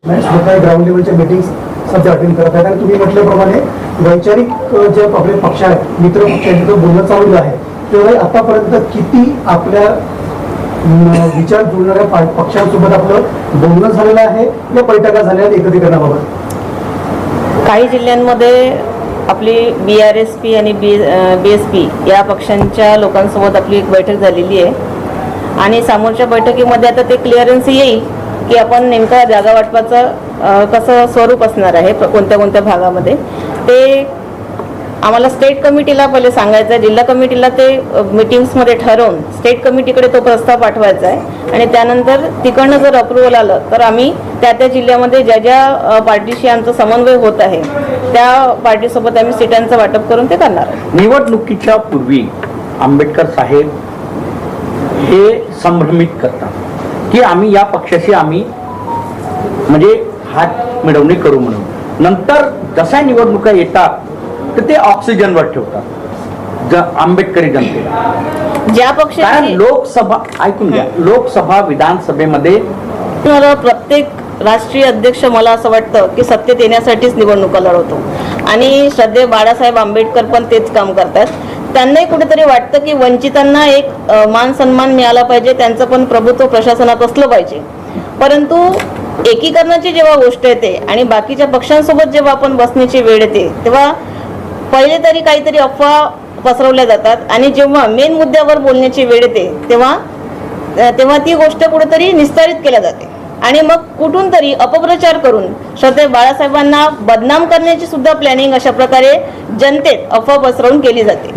स्वतः ground लेवलच्या meetings सध्या attend करत आहेत आणि तुम्ही म्हटल्याप्रमाणे वैचारिक जे आपले पक्ष आहेत मित्र पक्षांचं बोलणं चालू आहे तेव्हा आतापर्यंत किती आपल्या विचार जुळणाऱ्या पक्षांसोबत आपलं बोलणं झालेलं आहे या बैठका झाल्या आहेत एकत्रीकरणाबाबत? काही जिल्ह्यांमध्ये आपली BRSP आणि BSP या पक्षांच्या लोकांसोबत आपली एक बैठक झालेली आहे आणि समोरच्या बैठकीमध्ये आता ते क्लिअरन्स येईल की आपण नेमका जागा वाटपाचं कसं स्वरूप असणार आहे कोणत्या कोणत्या भागामध्ये ते आम्हाला स्टेट कमिटीला पहिले सांगायचं आहे, जिल्हा कमिटीला ते मीटिंग्समध्ये ठरवून स्टेट कमिटीकडे तो प्रस्ताव पाठवायचा आहे आणि त्यानंतर तिकडनं जर अप्रुव्हल आलं तर आम्ही त्या त्या जिल्ह्यामध्ये ज्या ज्या पार्टीशी आमचा समन्वय होत आहे त्या पार्टीसोबत आम्ही सीटांचं वाटप करून ते करणार. निवडणुकीच्या पूर्वी आंबेडकर साहेब हे संभ्रमित करतात की आम्ही या पक्षाशी आम्ही म्हणजे हात मिळवणी करू म्हणून. नंतर जशा निवडणुका येतात तर ते ऑक्सिजनवर ठेवतात आंबेडकरी जनतेला. ज्या पक्षाची लोकसभा ऐकून घ्या, लोकसभा विधानसभेमध्ये प्रत्येक राष्ट्रीय अध्यक्ष मला असं वाटतं की सत्तेत येण्यासाठीच निवडणुका लढवतो आणि श्रद्धेय बाळासाहेब आंबेडकर पण तेच काम करतात. त्यांनाही कुठेतरी वाटतं की वंचितांना एक मान सन्मान मिळाला पाहिजे, त्यांचं पण प्रभुत्व प्रशासनात असलं पाहिजे. परंतु एकीकरणाची जेव्हा गोष्ट येते आणि बाकीच्या पक्षांसोबत जेव्हा आपण बसण्याची वेळ येते तेव्हा पहिले तरी काहीतरी अफवा पसरवल्या जातात आणि जेव्हा मेन मुद्द्यावर बोलण्याची वेळ येते तेव्हा ती गोष्ट कुठेतरी निस्तारित केल्या जाते आणि मग कुठून तरी अपप्रचार करून श्रद्धेय बाळासाहेबांना बदनाम करण्याची सुद्धा प्लॅनिंग अशा प्रकारे जनतेत अफवा पसरवून केली जाते.